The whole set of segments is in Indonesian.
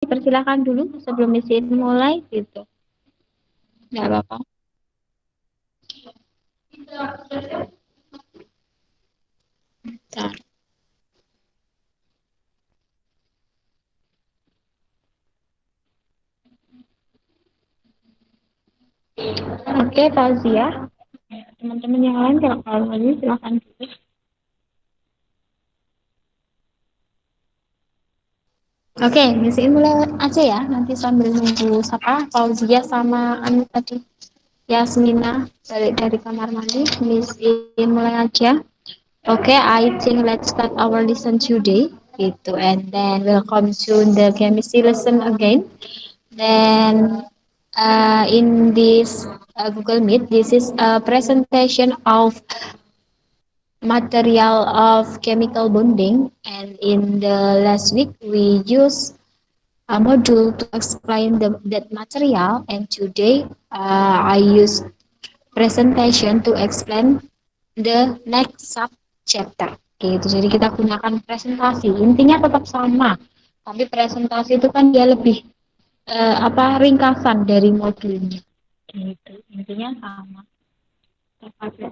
dipersilakan dulu sebelum Miss mulai gitu. Nggak apa-apa. Bentar. Oke, Fauzia. Teman-teman yang lain kalau lagi silakan tulis. Oke, Miss mulai aja ya. Nanti sambil nunggu siapa? Fauzia sama Anu tadi. Yasmina balik dari kamar mandi. Miss mulai aja. Okay, I think let's start our lesson today. Gitu, and then welcome to the chemistry lesson again. Then in this Google Meet, this is a presentation of material of chemical bonding. And in the last week, we use a module to explain that material. And today, I use presentation to explain the next sub chapter gitu. Jadi kita gunakan presentasi. Intinya tetap sama. Tapi presentasi itu kan dia lebih ringkasan dari modulnya. Gitu. Intinya sama.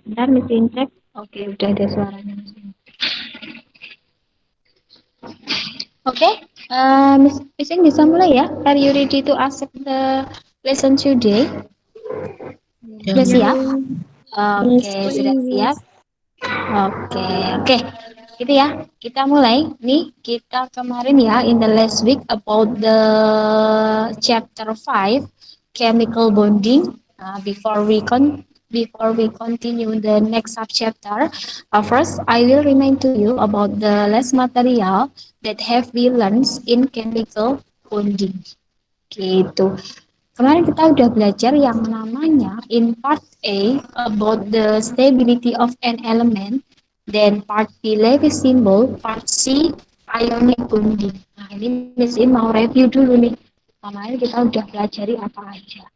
Bentar mesin cek. Oke, udah ada suaranya mesin. Oke, Miss bisa mulai ya. Are you ready to accept the lesson today? Sudah siap? Oke, sudah siap. Oke. Gitu ya. Kita mulai. Nih, kita kemarin ya in the last week about the chapter 5 chemical bonding. Before we continue the next subchapter, first I will remind to you about the last material that have we learned in chemical bonding. Gitu. Kemarin kita udah belajar yang namanya in part A about the stability of an element, then part B Lewis symbol, part C ionic bonding. Nah ini Miss mau review dulu nih. Kemarin kita udah pelajari apa aja.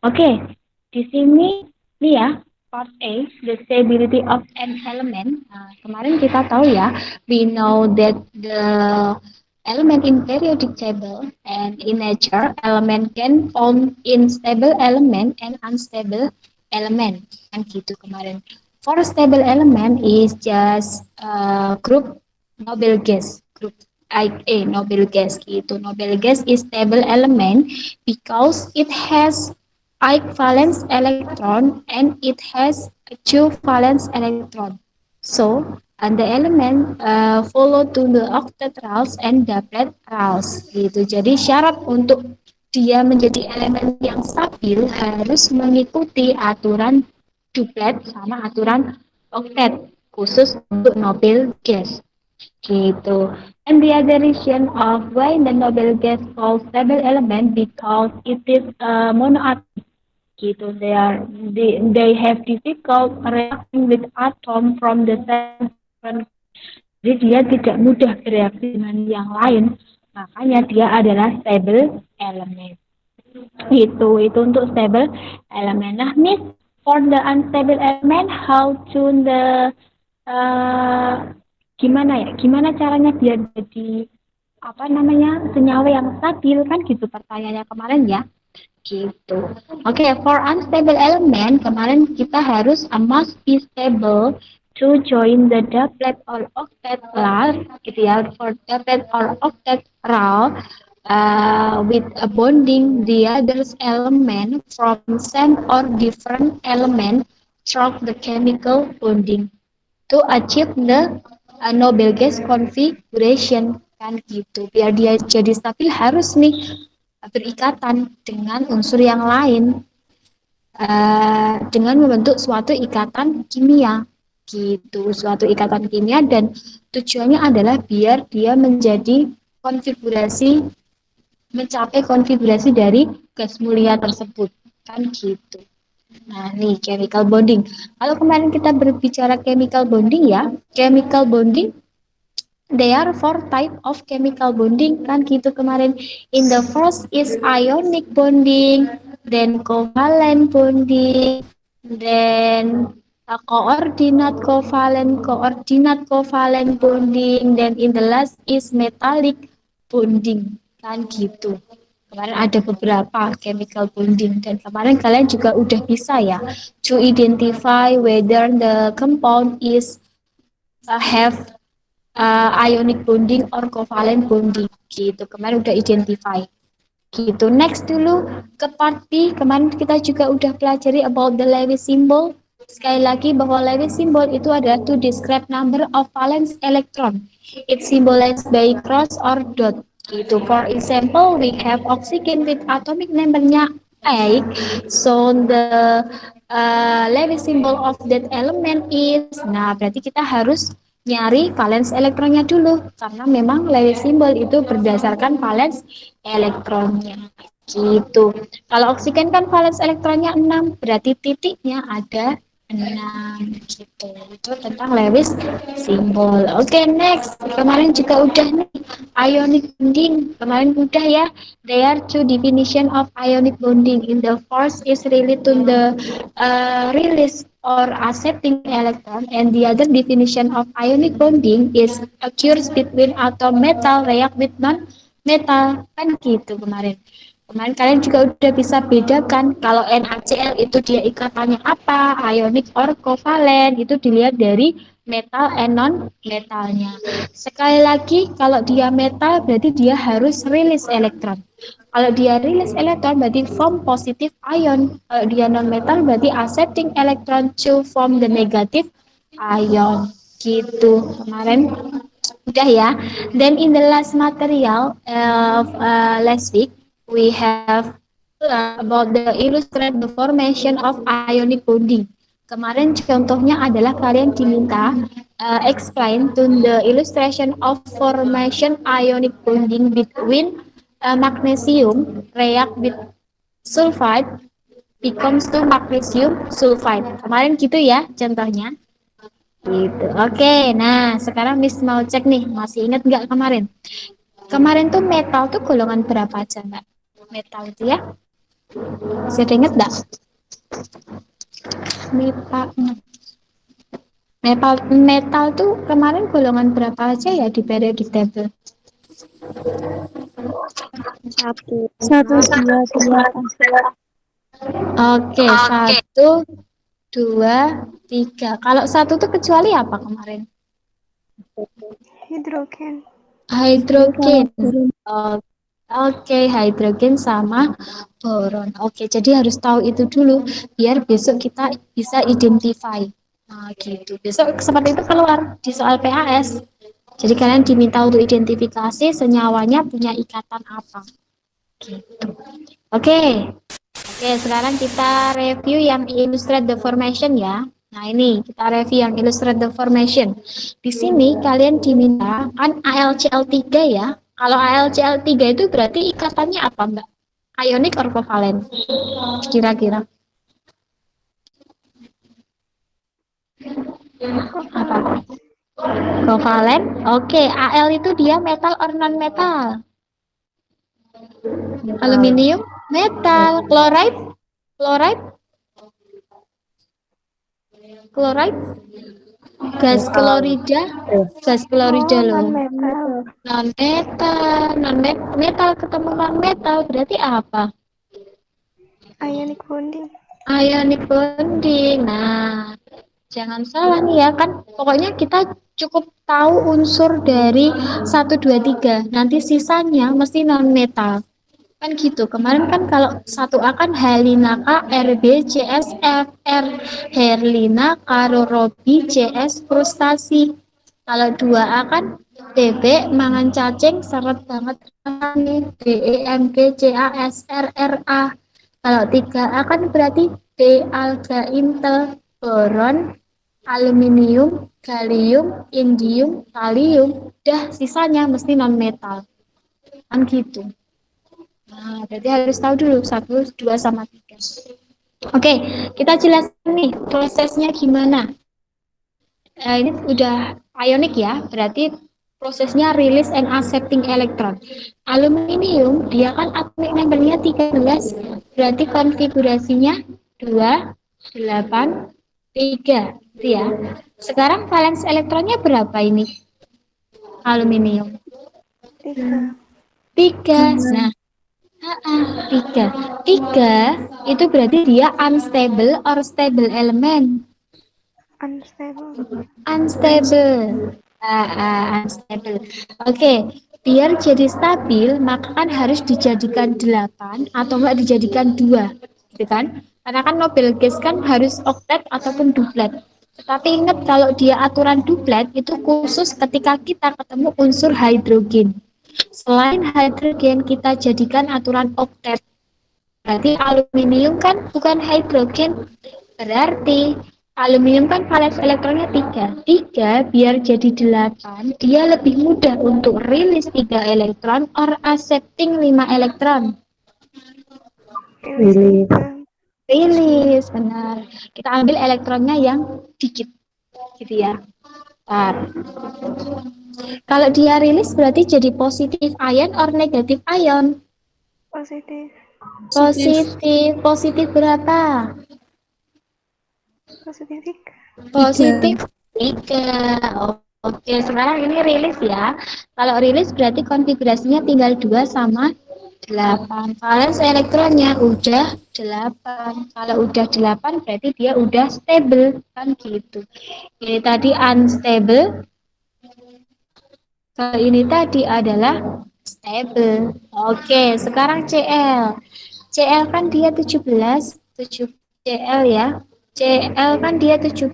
Oke, di sini nih ya part A the stability of an element. Nah, kemarin kita tahu ya, we know that the element in periodic table and in nature element can form in stable element and unstable element kan gitu kemarin. For stable element is just group noble gas group A noble gas gitu. Noble gas is stable element because it has 8 valence electron and it has 2 valence electron. So, and the element follow to the octet rules and doublet rules gitu. Jadi syarat untuk dia menjadi elemen yang stabil harus mengikuti aturan doublet sama aturan octet khusus untuk noble gas gitu. And the other reason of why the noble gas called stable element because it is monoatomic gitu. They have difficult reacting with atom from the same. Jadi dia tidak mudah bereaksi dengan yang lain, makanya dia adalah stable element. Itu untuk stable element. Nah, Miss, for the unstable element, how to the gimana caranya biar jadi senyawa yang stabil kan gitu pertanyaannya kemarin ya. Gitu. Oke, for unstable element kemarin kita harus must be stable to join the doublet or octet rule gitu ya. For doublet or octet rule with a bonding the others element from same or different element through the chemical bonding to achieve the noble gas configuration kan gitu. Biar dia jadi stabil harus nih berikatan dengan unsur yang lain dengan membentuk suatu ikatan kimia gitu, suatu ikatan kimia dan tujuannya adalah biar dia mencapai konfigurasi dari gas mulia tersebut kan gitu. Nah, nih chemical bonding. Kalau kemarin kita berbicara chemical bonding ya, chemical bonding there are 4 type of chemical bonding kan gitu kemarin. In the first is ionic bonding, then covalent bonding, then coordinate covalent bonding, then in the last is metallic bonding kan gitu. Kemarin ada beberapa chemical bonding dan kemarin kalian juga udah bisa ya to identify whether the compound is have ionic bonding or covalent bonding gitu. Kemarin udah identify. Gitu. Next dulu ke part B. Kemarin kita juga udah pelajari about the Lewis symbol. Sekali lagi bahwa Lewis symbol itu adalah to describe number of valence electron. It symbolized by cross or dot. Gitu. For example, we have oxygen with atomic numbernya 8. So the Lewis symbol of that element is. Nah, berarti kita harus nyari valence elektronnya dulu karena memang Lewis symbol itu berdasarkan valence elektronnya gitu. Kalau oksigen kan valence elektronnya 6, berarti titiknya ada 6 gitu. Itu tentang Lewis symbol. Oke, next. Kemarin juga udah nih ionic bonding. Kemarin udah ya. There are two definition of ionic bonding. In the first is related to the release or accepting electron, and the other definition of ionic bonding is occurs between atom metal react with non metal, kan gitu kemarin. Kemarin kalian juga udah bisa bedakan kalau NaCl itu dia ikatannya apa, ionic or covalent, itu dilihat dari metal and non metalnya. Sekali lagi kalau dia metal berarti dia harus release elektron. Kalau dia release elektron berarti form positive ion. Kalau dia non metal berarti accepting electron to form the negative ion. Gitu kemarin udah ya. Then in the last material of last week we have learned about the illustrate the formation of ionic bonding. Kemarin contohnya adalah kalian diminta explain to the illustration of formation ionic bonding between magnesium react with sulfide becomes to magnesium sulfide. Kemarin gitu ya contohnya. Gitu. Oke, nah sekarang Miss mau cek nih, masih ingat nggak kemarin? Kemarin tuh metal tuh golongan berapa aja, Mbak? Metal itu ya? Masih ada ingat nggak? Metal, metal tuh kemarin golongan berapa aja ya di periodic table? Satu, Satu, dua, tiga. Oke, satu, dua, tiga. Kalau satu tuh kecuali apa kemarin? hidrogen. Hidrogen. Turun. Oke, hidrogen sama boron. Oke, jadi harus tahu itu dulu biar besok kita bisa identify. Nah, gitu. Besok seperti itu keluar di soal PAS. Jadi kalian diminta untuk identifikasi senyawanya punya ikatan apa. Gitu. Oke. Oke, sekarang kita review yang illustrate the formation ya. Nah, ini kita review yang illustrate the formation. Di sini kalian diminta kan AlCl3 ya. Kalau AlCl3 itu berarti ikatannya apa, Mbak? Ionic or covalent? Kira-kira. Apa? Covalent. Oke, Al itu dia metal or non-metal? Aluminium, metal. Chloride? Chloride? Chloride? Gas klorida? Gas klorida Oh, loh. non-metal. Non-metal. Non-metal ketemu non-metal berarti apa? Ionic bonding. Ionic bonding. Nah, jangan salah nih ya kan. Pokoknya kita cukup tahu unsur dari 1, 2, 3. Nanti sisanya mesti non-metal. Kan gitu. Kemarin kan kalau 1A kan Helina K, RB, CS, FR, Herlina, Karo, Robi, CS, frustasi. Kalau 2A kan DB, mangan cacing, seret banget rasanya, DE, MG, CA, SR, RA. Kalau 3A kan berarti D, alga, intel, boron, aluminium, gallium, indium, kalium. Udah sisanya mesti non-metal. Kan gitu. Nah, berarti harus tahu dulu 1, 2, sama 3. Oke, kita jelasin nih prosesnya gimana. Ini udah ionic ya, berarti prosesnya release and accepting electron. Aluminium, dia kan atomic numbernya 13, berarti konfigurasinya 2, 8, 3. Itu ya. Sekarang valence elektronnya berapa ini? Aluminium. 3. Tiga. Nah, tiga. Tiga itu berarti dia unstable or stable element. Unstable. Unstable. Unstable. Oke, biar jadi stabil, maka kan harus dijadikan 8 atau enggak dijadikan 2, gitu kan? Karena kan Nobel gas kan harus oktet ataupun duplet. Tetapi ingat kalau dia aturan duplet itu khusus ketika kita ketemu unsur hidrogen. Selain hidrogen kita jadikan aturan oktet. Berarti aluminium kan bukan hidrogen. Berarti aluminium kan valens elektronnya 3. 3 biar jadi 8, dia lebih mudah untuk rilis 3 elektron or accepting 5 elektron. Rilis Rilis. 3. Rilis, benar. Kita ambil elektronnya yang dikit, gitu ya. Bentar. Kalau dia rilis berarti jadi positif ion or negatif ion? Positif. Positif. Positif berapa? Positif 3. Positif 3. Oke, sekarang ini rilis ya. Kalau rilis berarti konfigurasinya tinggal 2 sama 8. Valens elektronnya udah 8. Kalau udah 8 berarti dia udah stable. Kan gitu. Ini tadi unstable. Kalau ini tadi adalah stable. Oke, sekarang CL. CL kan dia 17. CL ya. CL kan dia 17,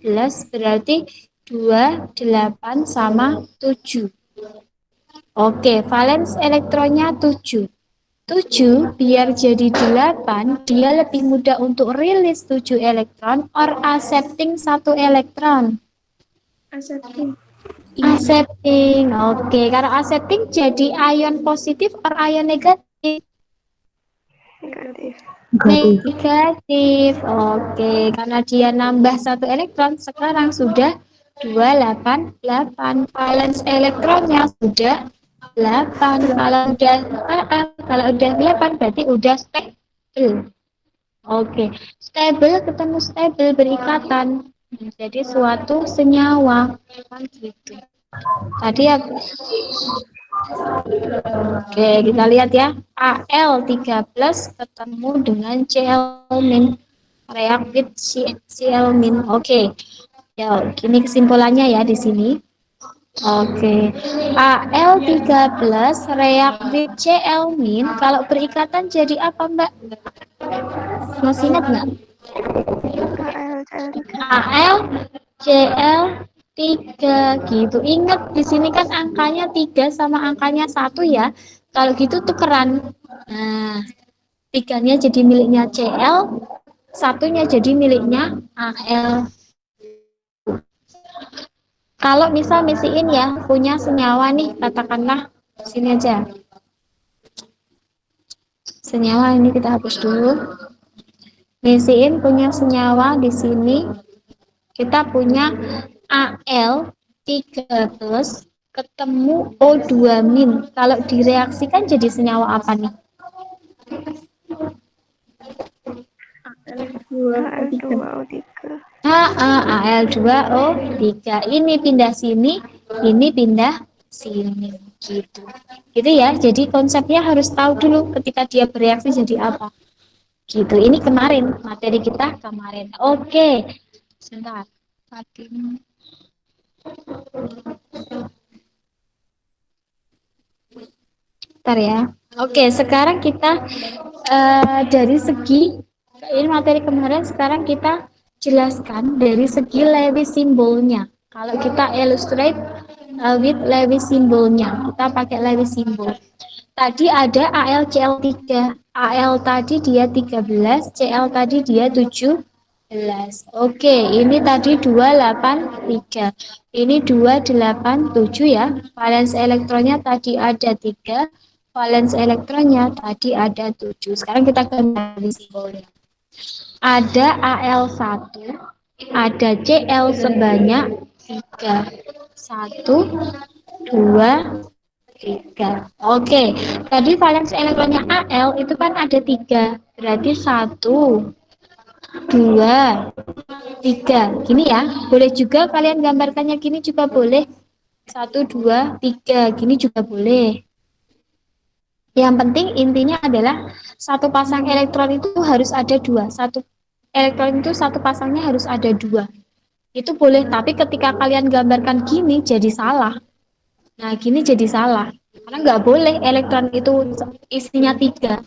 berarti 2, 8 sama 7. Oke, valens elektronnya 7. 7 biar jadi 8, dia lebih mudah untuk rilis 7 elektron or accepting 1 elektron. Accepting. Oke, kalau accepting jadi ion positif or ion negatif? Negatif. Negatif. Oke, karena dia nambah 1 elektron, sekarang sudah 288. Valens elektronnya sudah 8. Kalau udah 8 berarti udah stable. Oke, stable ketemu stable berikatan. Jadi suatu senyawa. Kan gitu. Tadi aku Oke, kita lihat ya. Al13 ketemu dengan Cl-. React with Cl-. Oke. Ya, ini kesimpulannya ya di sini. Oke. Al13 react with Cl-. Kalau berikatan jadi apa, Mbak? Masih ingat nggak? AL CL3. Al Cl3 gitu. Ingat di sini kan angkanya 3 sama angkanya 1 ya. Kalau gitu tukeran. Nah, 3-nya jadi miliknya Cl, satunya jadi miliknya Al. Kalau misal misiin ya, punya senyawa nih, katakanlah sini aja. Senyawa ini kita hapus dulu. Misiin punya senyawa di sini. Kita punya Al3+ ketemu O2-. Kalau direaksikan jadi senyawa apa nih? AL2O3. Al2O3. Ini pindah sini, ini pindah sini. Gitu. Gitu ya. Jadi konsepnya harus tahu dulu ketika dia bereaksi jadi apa. Gitu. Ini kemarin, materi kita kemarin. Oke. Sebentar. Bentar ya. Oke, sekarang kita dari segi ini materi kemarin, sekarang kita jelaskan dari segi Lewis simbolnya. Kalau kita illustrate with Lewis simbolnya, kita pakai Lewis simbol. Tadi ada AlCl3. Al tadi dia 13, Cl tadi dia 17. Oke, ini tadi 283. Ini 287 ya. Valens elektronnya tadi ada 3. Valens elektronnya tadi ada 7. Sekarang kita kembali simbolnya. Ada Al1, ada Cl sebanyak 3. 1, 2, 3. Oke, tadi valens elektronnya Al itu kan ada 3. Berarti 1, 2, 3. Gini ya. Boleh juga kalian gambarkannya gini juga boleh. 1, 2, 3. Gini juga boleh. Yang penting intinya adalah satu pasang elektron itu harus ada dua. Satu elektron itu satu pasangnya harus ada dua. Itu boleh, tapi ketika kalian gambarkan gini jadi salah. Nah, gini jadi salah. Karena nggak boleh elektron itu isinya tiga.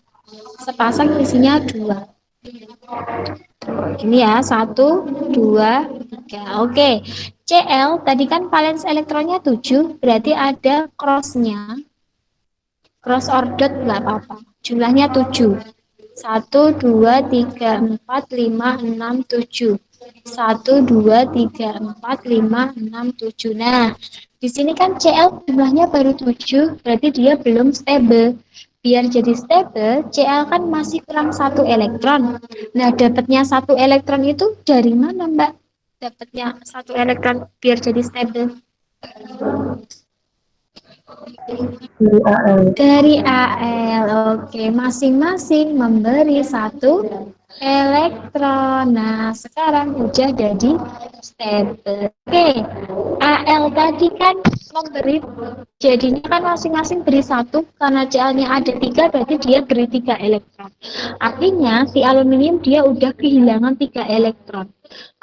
Sepasang isinya dua. Ini ya, satu, dua, tiga. Oke. Cl tadi kan valens elektronnya 7, berarti ada cross-nya. Cross ordered nggak apa-apa. Jumlahnya 7. 1, 2, 3, 4, 5, 6, 7. 1, 2, 3, 4, 5, 6, 7. Nah, di sini kan Cl jumlahnya baru 7, berarti dia belum stable. Biar jadi stable, Cl kan masih kurang satu elektron. Nah, dapatnya satu elektron itu dari mana, Mbak? Dapatnya satu elektron biar jadi stable. Dari AL. Dari AL, oke. Masing-masing memberi satu elektron. Nah, sekarang udah jadi stable. Oke, AL tadi kan memberi, jadinya kan masing-masing beri satu, karena Cl-nya ada tiga, berarti dia beri tiga elektron. Artinya, si aluminium dia udah kehilangan tiga elektron.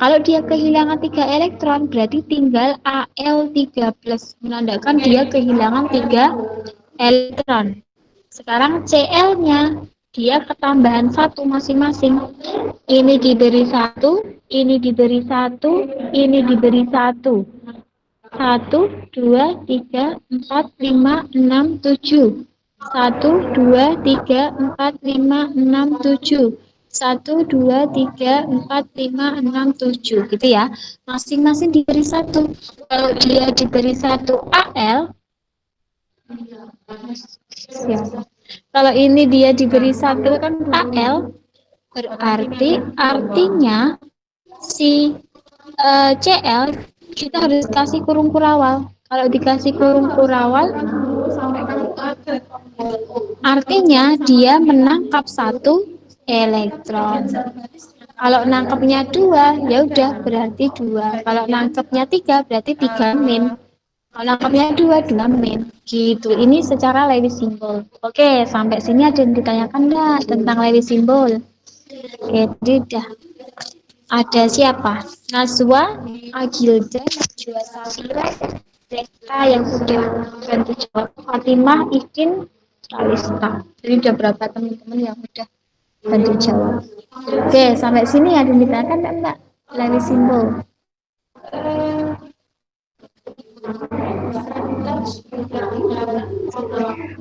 Kalau dia kehilangan tiga elektron, berarti tinggal Al3+, menandakan dia kehilangan tiga elektron. Sekarang Cl-nya dia ketambahan satu masing-masing. Ini diberi satu, ini diberi satu, ini diberi satu. 1, 2, 3, 4, 5, 6, 7. 1, 2, 3, 4, 5, 6, 7. 1, 2, 3, 4, 5, 6, 7. Gitu ya. Masing-masing diberi satu. Kalau dia diberi satu AL, siapa? Kalau ini dia diberi satu kan AL, berarti artinya si CL kita harus kasih kurung kurawal. Kalau dikasih kurung kurawal, artinya dia menangkap satu elektron. Kalau nangkepnya dua, ya udah berarti dua. Kalau nangkepnya tiga, berarti tiga min. Kalau nangkepnya dua, dua min. Gitu. Ini secara Lewis symbol. Oke, sampai sini ada yang ditanyakan nggak tentang Lewis symbol? Oke, jadi udah. Ada siapa? Nazwa, Agilda, Najwa Safira, Zeka yang sudah bantu jawab. Fatimah, Ikin, Kalista. Jadi udah berapa teman-teman yang udah bantu jawab? Oke, sampai sini ada yang ditanyakan nggak, Mbak? Lewis symbol.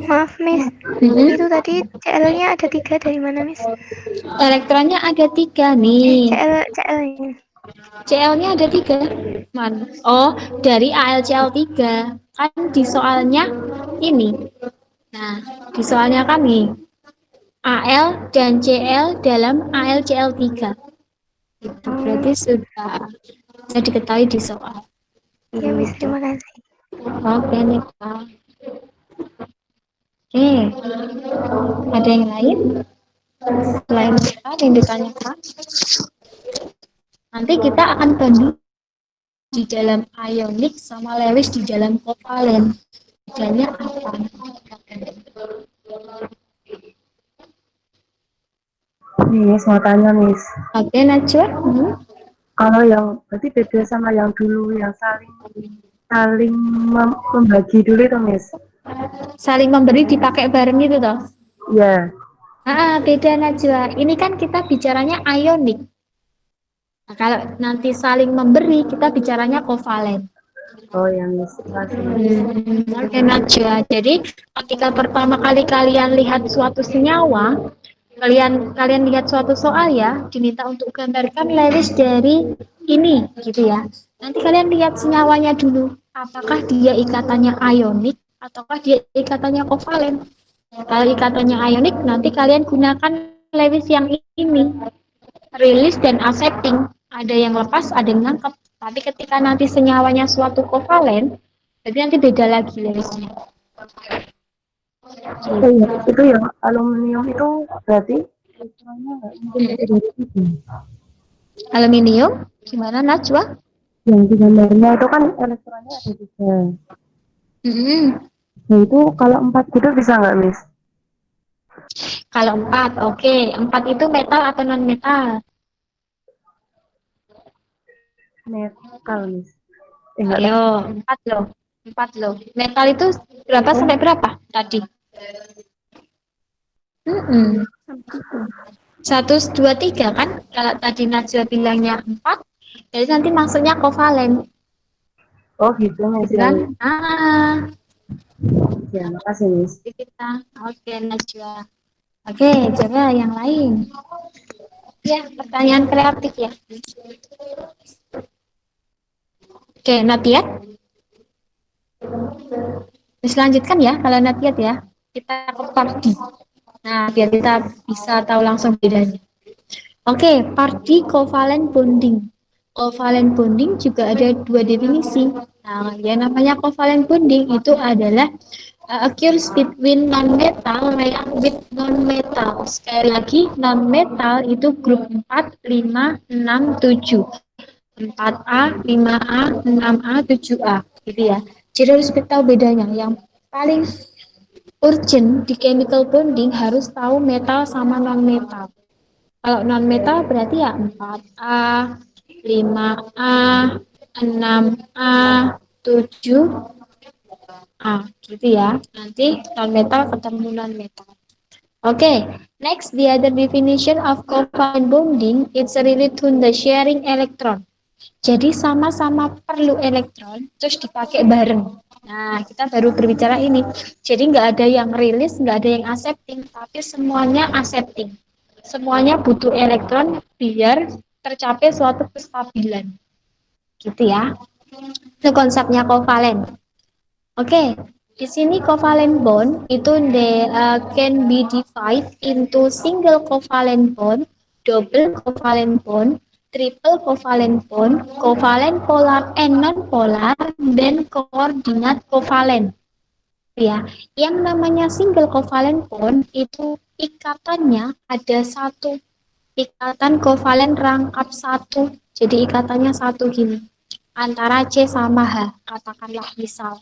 Maaf, Miss. Mm-mm. Itu tadi CL-nya ada 3 dari mana, Miss? Elektronnya ada tiga nih. CL-nya. CL-nya ada tiga. Man. Oh, dari AlCl3. Kan di soalnya ini. Nah, di soalnya kami Al dan Cl dalam AlCl3. Itu berarti sudah bisa diketahui di soal. Ya, Miss. Terima kasih. Oke, Nika. Oke, ada yang lain? Selain kita ada yang ditanyakan? Nanti kita akan banding di dalam ionik sama Lewis di dalam kovalen. Bedanya apa? Miss, mau tanya Miss. Oke, Najwa. Kalau yang berarti beda sama yang dulu yang saling membagi dulu itu Miss. Saling memberi dipakai bareng itu toh. Ya. Beda Najwa. Ini kan kita bicaranya ionik. Nah, kalau nanti saling memberi, kita bicaranya kovalen. Oh ya Miss. Masih. Oke, Najwa. Jadi ketika pertama kali kalian lihat suatu senyawa, kalian lihat suatu soal ya, diminta untuk gambarkan Lewis dari ini, gitu ya. Nanti kalian lihat senyawanya dulu, apakah dia ikatannya ionik ataukah dia ikatannya kovalen. Kalau ikatannya ionik, nanti kalian gunakan Lewis yang ini, release dan accepting. Ada yang lepas, ada yang nangkep. Tapi ketika nanti senyawanya suatu kovalen, jadi nanti beda lagi Lewisnya. Oh iya, itu yang aluminium itu berarti elektronnya nggak mungkin lebih dari itu. Aluminium, gimana Najwa? Yang di gambarnya itu kan elektronnya ada 3. Nah itu kalau 4 gitu bisa nggak Miss? Kalau 4, oke. 4 itu metal atau non-metal? Metal, Miss. Enggak tahu. Ayo, 4 loh. 4 loh. Metal itu berapa sampai berapa tadi? Mm-mm. 1, 2, 3 kan? Kalau tadi Najwa bilangnya 4, jadi nanti maksudnya kovalen. Oh gitu, Miss. Gitu Ya, kan? Miss. Ya, makasih, Miss. Jadi kita. Oke, Najwa. Oke, coba yang lain. Ya, pertanyaan kreatif ya. Oke, Natia. Dilanjutkan ya, kalau Natia ya. Kita ke party. Nah, biar kita bisa tahu langsung bedanya. Oke, party covalent bonding. Covalent bonding juga ada dua definisi. Nah, yang namanya covalent bonding itu adalah occurs between non-metal react with non-metal. Sekali lagi, non-metal itu grup 4, 5, 6, 7. 4A, 5A, 6A, 7A. Gitu ya. Jadi harus tahu bedanya. Yang paling urgent di chemical bonding harus tahu metal sama non-metal. Kalau non-metal berarti ya 4A, 5A, 6A, 7A, gitu ya. Nanti non-metal ketemu non-metal. Okay, next the other definition of covalent bonding, it's related to the sharing electron. Jadi sama-sama perlu elektron, terus dipakai bareng. Nah, kita baru berbicara ini. Jadi nggak ada yang rilis, nggak ada yang accepting, tapi semuanya accepting. Semuanya butuh elektron biar tercapai suatu kestabilan. Gitu ya. Itu konsepnya kovalen. Oke, di sini covalent bond itu can be divided into single covalent bond, double covalent bond, triple covalent bond, covalent polar and non-polar, dan coordinate covalent. Ya, yang namanya single covalent bond itu ikatannya ada satu, ikatan kovalen rangkap satu. Jadi ikatannya satu gini, antara C sama H, katakanlah misal.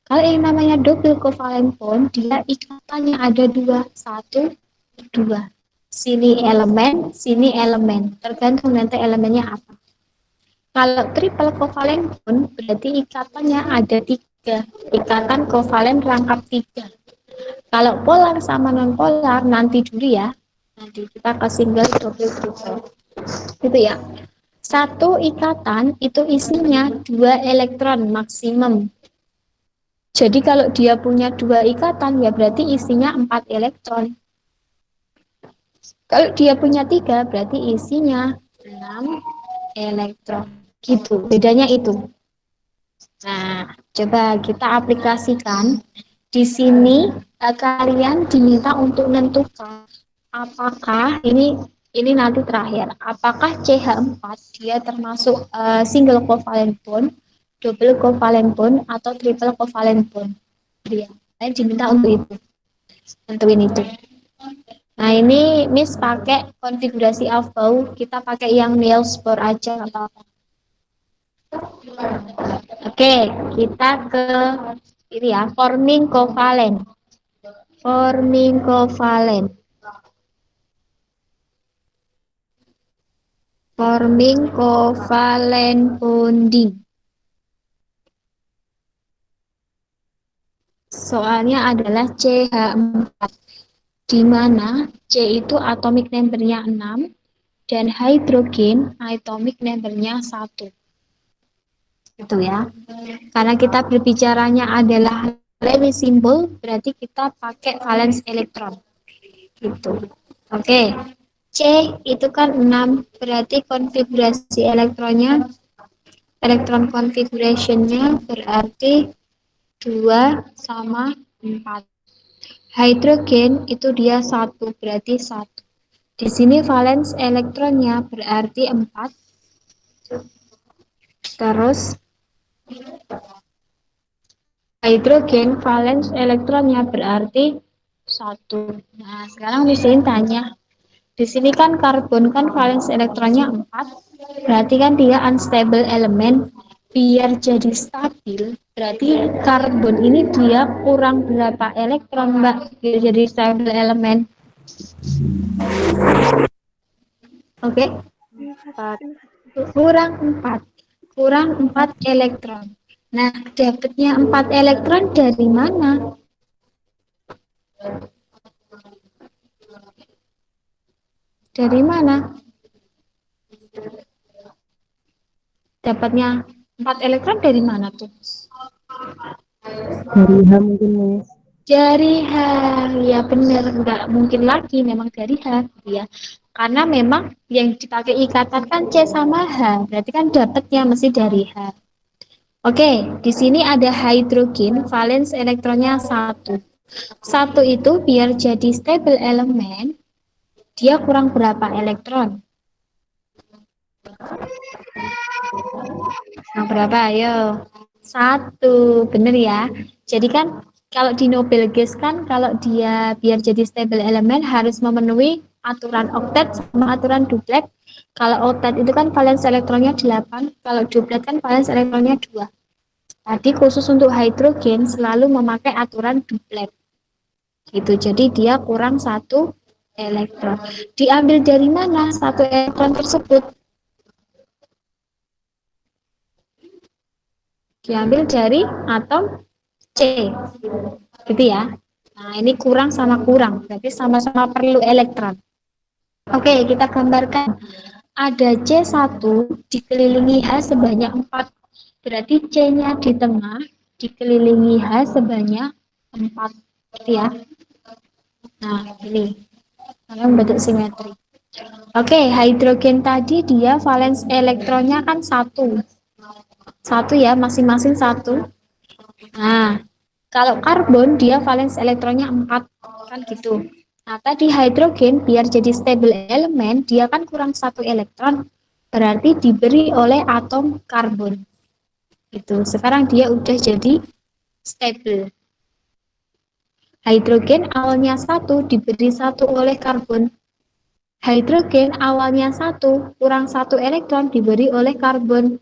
Kalau yang namanya double covalent bond, dia ikatannya ada dua, satu, dua. Sini elemen, tergantung nanti elemennya apa. Kalau triple covalent bond, berarti ikatannya ada tiga, ikatan kovalen rangkap tiga. Kalau polar sama non polar, nanti dulu ya, nanti kita ke single, double, triple. Gitu ya. Satu ikatan itu isinya 2 elektron maksimum. Jadi kalau dia punya 2 ikatan, ya berarti isinya 4 elektron. Kalau dia punya 3, berarti isinya 6 elektron. Gitu, bedanya itu. Nah, coba kita aplikasikan. Di sini kalian diminta untuk menentukan apakah ini nanti terakhir, apakah CH4 dia termasuk single covalent bond, double covalent bond, atau triple covalent bond. Dia diminta untuk itu, tentuin itu. Nah, ini Miss pakai konfigurasi Aufbau, kita pakai yang Niels Bohr aja atau apa. Oke, kita ke ini ya, forming covalent. Forming covalent. Forming covalent bonding. Soalnya adalah CH4, di mana C itu atomic number-nya 6 dan hidrogen atomic number-nya 1. Gitu ya. Karena kita berbicaranya adalah Lewis symbol, berarti kita pakai valence elektron. Gitu. Oke. C itu kan 6, berarti konfigurasi elektronnya, elektron configuration-nya berarti 2 sama 4. Hidrogen itu dia 1, berarti 1. Di sini valence elektronnya berarti 4. Terus hidrogen valence elektronnya berarti 1. Nah, sekarang di sini tanya. Di sini kan karbon kan valence elektronnya 4. Berarti kan dia unstable elemen. Biar jadi stabil, Berarti karbon ini dia kurang berapa elektron, Mbak? Jadi stable elemen. Oke, Empat. kurang 4. Kurang 4 elektron. Nah, dapatnya 4 elektron dari mana? Dari mana? Dapatnya 4 elektron dari mana tuh? Dari H mungkin Miss. Dari H, ya benar, nggak mungkin lagi memang dari H, ya. Karena memang yang dipakai ikatan kan C sama H, berarti kan dapatnya mesti dari H. Oke, di sini ada hidrogen, valens elektronnya 1. 1 itu biar jadi stable elemen, dia kurang berapa elektron? Nah, berapa? Ayo. 1, bener ya. Jadi kan kalau di Nobel gas kan kalau dia biar jadi stable elemen harus memenuhi aturan oktet sama aturan duplet. Kalau oktet itu kan valens elektronnya 8, kalau duplet kan valens elektronnya 2. Tadi khusus untuk hidrogen selalu memakai aturan duplet. Gitu. Jadi dia kurang 1 elektron. Diambil dari mana 1 elektron tersebut? Diambil dari atom C. Gitu ya. Nah, ini kurang sama kurang. Berarti sama-sama perlu elektron. Oke, kita gambarkan. Ada C1 dikelilingi H sebanyak 4. Berarti C-nya di tengah dikelilingi H sebanyak 4. Gitu ya. Nah, ini. Kalian bentuk simetri. Oke, hidrogen tadi dia valens elektronnya kan 1. 1 ya, masing-masing 1. Nah, kalau karbon dia valens elektronnya 4, kan gitu. Nah, tadi hidrogen biar jadi stable elemen, dia kan kurang 1 elektron, berarti diberi oleh atom karbon. Gitu. Sekarang dia udah jadi stable. Hidrogen awalnya 1 diberi 1 oleh karbon. Hidrogen awalnya 1 kurang 1 elektron diberi oleh karbon.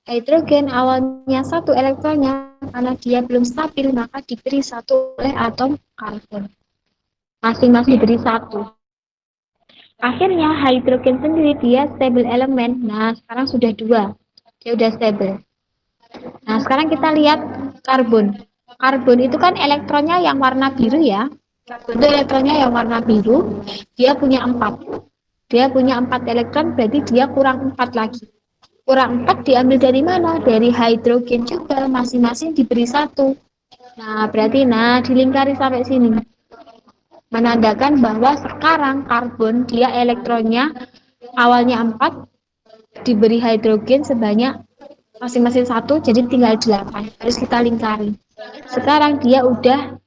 Hidrogen awalnya 1 elektronnya karena dia belum stabil maka diberi 1 oleh atom karbon. Masing-masing diberi 1. Akhirnya hidrogen sendiri dia stable elemen. Nah, sekarang sudah 2. Dia sudah stable. Nah, sekarang kita lihat karbon. Karbon itu kan elektronnya yang warna biru ya. Karbon itu elektronnya yang warna biru. Dia punya 4. Dia punya 4 elektron berarti dia kurang 4 lagi. Kurang 4 diambil dari mana? Dari hidrogen juga, masing-masing diberi 1. Nah, berarti dilingkari sampai sini. Menandakan bahwa sekarang karbon dia elektronnya awalnya 4, diberi hidrogen sebanyak masing-masing 1, jadi tinggal 8. Harus kita lingkari. Sekarang dia udah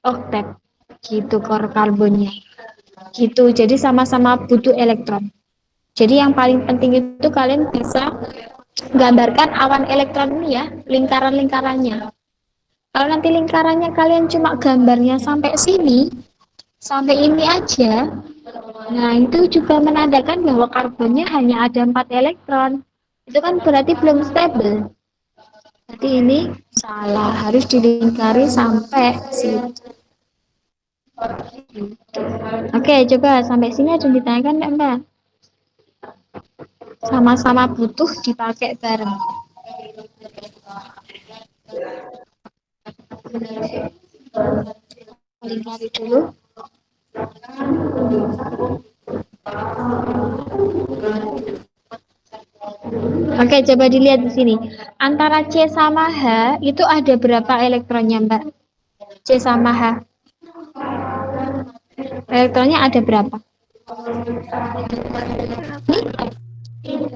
oktet. Gitu karbonnya. Gitu, jadi sama-sama butuh elektron. Jadi yang paling penting itu kalian bisa gambarkan awan elektron ini ya, lingkaran-lingkarannya. Kalau nanti lingkarannya kalian cuma gambarnya sampai sini, sampai ini aja, nah itu juga menandakan bahwa karbonnya hanya ada 4 elektron. Itu kan berarti belum stable. Berarti ini salah, harus dilingkari sampai situ. Oke, coba sampai sini ada ditanyakan enggak, Mbak? Sama-sama butuh dipakai bareng. Lingkari dulu. Oke, coba dilihat di sini. Antara C sama H itu ada berapa elektronnya, Mbak? C sama H. Elektronnya ada berapa?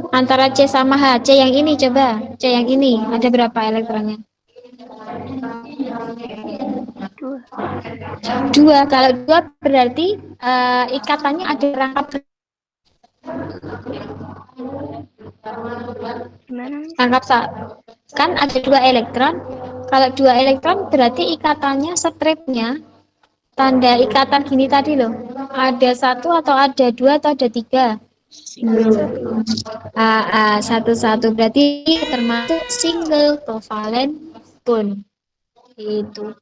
Antara C sama H. C yang ini coba. C yang ini ada berapa elektronnya? 2. 2. Kalau 2 berarti ikatannya ada rangkap. Gimana, Miss? Rangkap kan ada 2 elektron. Kalau 2 elektron berarti ikatannya stripnya tanda ikatan gini tadi loh. Ada 1 atau ada 2 atau ada 3? 1. 1 berarti termasuk single covalent pun. Itu.